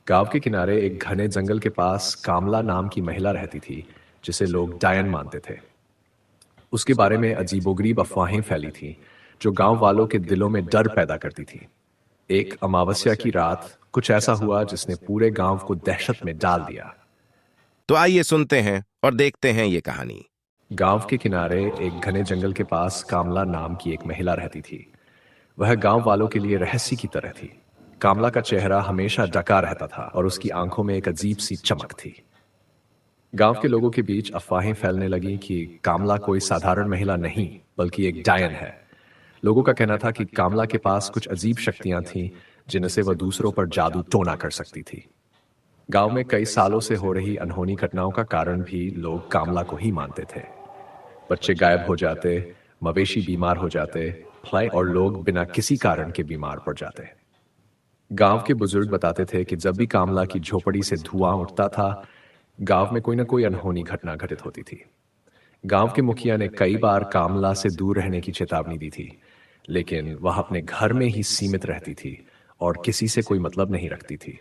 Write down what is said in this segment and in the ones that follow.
गांव के किनारे एक घने जंगल के पास कामला नाम की महिला रहती थी, जिसे लोग डायन मानते थे। उसके बारे में अजीबोगरीब अफवाहें फैली थीं, जो गांव वालों के दिलों में डर पैदा करती थी। एक अमावस्या की रात कुछ ऐसा हुआ जिसने पूरे गांव को दहशत में डाल दिया। तो आइए सुनते हैं और देखते हैं ये कहानी। गांव के किनारे एक घने जंगल के पास कामला नाम की एक महिला रहती थी। वह गांव वालों के लिए रहस्य की तरह थी। कामला का चेहरा हमेशा ढका रहता था और उसकी आंखों में एक अजीब सी चमक थी। गांव के लोगों के बीच अफवाहें फैलने लगी कि कामला कोई साधारण महिला नहीं, बल्कि एक डायन है। लोगों का कहना था कि कामला के पास कुछ अजीब शक्तियां थीं, जिनसे वह दूसरों पर जादू टोना कर सकती थी। गांव में कई सालों से हो रही अनहोनी घटनाओं का कारण भी लोग कामला को ही मानते थे। बच्चे गायब हो जाते, मवेशी बीमार हो जाते, फ्लाई और लोग बिना किसी कारण के बीमार पड़ जाते। गांव के बुजुर्ग बताते थे कि जब भी कामला की झोपड़ी से धुआं उठता था, गांव में कोई ना कोई अनहोनी घटना घटित होती थी। गांव के मुखिया ने कई बार कामला से दूर रहने की चेतावनी दी थी, लेकिन वह अपने घर में ही सीमित रहती थी और किसी से कोई मतलब नहीं रखती थी।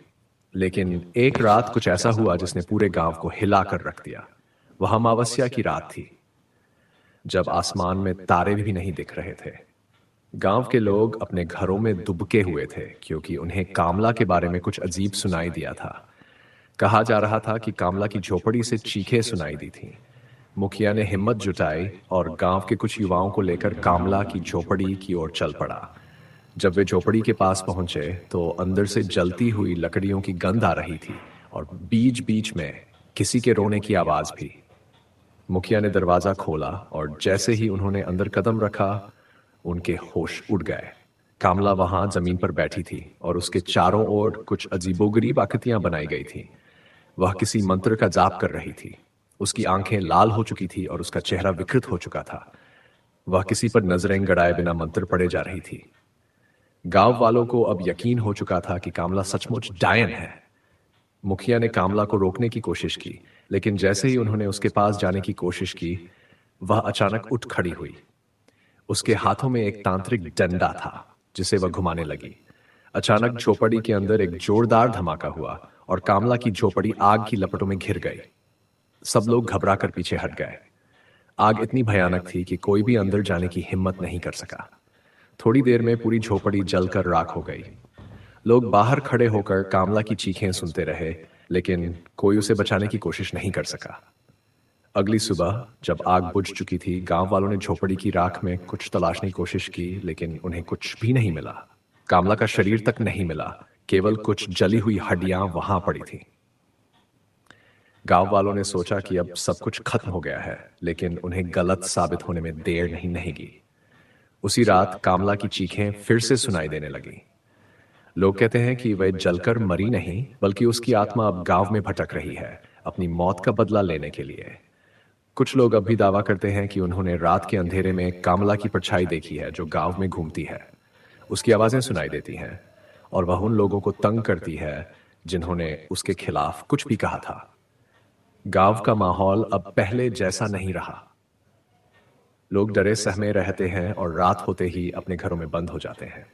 लेकिन एक रात कुछ ऐसा हुआ जिसने पूरे गांव को हिलाकर रख दिया। वह अमावस्या की रात थी, जब आसमान में तारे भी नहीं दिख रहे थे। गांव के लोग अपने घरों में दुबके हुए थे, क्योंकि उन्हें कामला के बारे में कुछ अजीब सुनाई दिया था। कहा जा रहा था कि कामला की झोपड़ी से चीखें सुनाई दी थीं। मुखिया ने हिम्मत जुटाई और गांव के कुछ युवाओं को लेकर कामला की झोपड़ी की ओर चल पड़ा। जब वे झोपड़ी के पास पहुंचे तो अंदर से जलती हुई लकड़ियों की गंध आ रही थी और बीच बीच में किसी के रोने की आवाज भी। मुखिया ने दरवाजा खोला और जैसे ही उन्होंने अंदर कदम रखा, उनके होश उड़ गए। कामला वहां जमीन पर बैठी थी और उसके चारों ओर कुछ अजीबोगरीब आकृतियां बनाई गई थी। वह किसी मंत्र का जाप कर रही थी। उसकी आंखें लाल हो चुकी थी और उसका चेहरा विकृत हो चुका था। वह किसी पर नजरें गड़ाए बिना मंत्र पढ़े जा रही थी। गांव वालों को अब यकीन हो चुका था कि कामला सचमुच डायन है। मुखिया ने कामला को रोकने की कोशिश की, लेकिन जैसे ही उन्होंने उसके पास जाने की कोशिश की, वह अचानक उठ खड़ी हुई। उसके हाथों में एक तांत्रिक डंडा था, जिसे वह घुमाने लगी। अचानक झोपड़ी के अंदर एक जोरदार धमाका हुआ और कामला की झोपड़ी आग की लपटों में घिर गई। सब लोग घबराकर पीछे हट गए। आग इतनी भयानक थी कि कोई भी अंदर जाने की हिम्मत नहीं कर सका। थोड़ी देर में पूरी झोपड़ी जलकर राख हो गई। लोग बाहर खड़े होकर कामला की चीखें सुनते रहे, लेकिन कोई उसे बचाने की कोशिश नहीं कर सका। अगली सुबह जब आग बुझ चुकी थी, गांव वालों ने झोपड़ी की राख में कुछ तलाशने की कोशिश की, लेकिन उन्हें कुछ भी नहीं मिला। कामला का शरीर तक नहीं मिला, केवल कुछ जली हुई हड्डियां वहां पड़ी थीं। गांव वालों ने सोचा कि अब सब कुछ खत्म हो गया है, लेकिन उन्हें गलत साबित होने में देर नहीं की। उसी रात कामला की चीखें फिर से सुनाई देने लगी। लोग कहते हैं कि वह जलकर मरी नहीं, बल्कि उसकी आत्मा अब गांव में भटक रही है, अपनी मौत का बदला लेने के लिए। कुछ लोग अब भी दावा करते हैं कि उन्होंने रात के अंधेरे में कामला की परछाई देखी है, जो गांव में घूमती है। उसकी आवाजें सुनाई देती हैं और वह उन लोगों को तंग करती है जिन्होंने उसके खिलाफ कुछ भी कहा था। गांव का माहौल अब पहले जैसा नहीं रहा। लोग डरे सहमे रहते हैं और रात होते ही अपने घरों में बंद हो जाते हैं।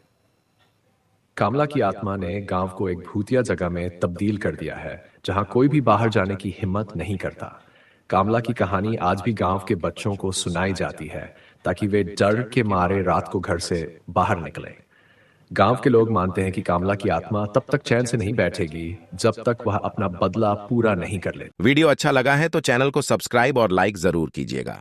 कामला की आत्मा ने गांव को एक भूतिया जगह में तब्दील कर दिया है, जहां कोई भी बाहर जाने की हिम्मत नहीं करता। कामला की कहानी आज भी गांव के बच्चों को सुनाई जाती है, ताकि वे डर के मारे रात को घर से बाहर निकलें। गांव के लोग मानते हैं कि कामला की आत्मा तब तक चैन से नहीं बैठेगी जब तक वह अपना बदला पूरा नहीं कर ले। वीडियो अच्छा लगा है तो चैनल को सब्सक्राइब और लाइक जरूर कीजिएगा।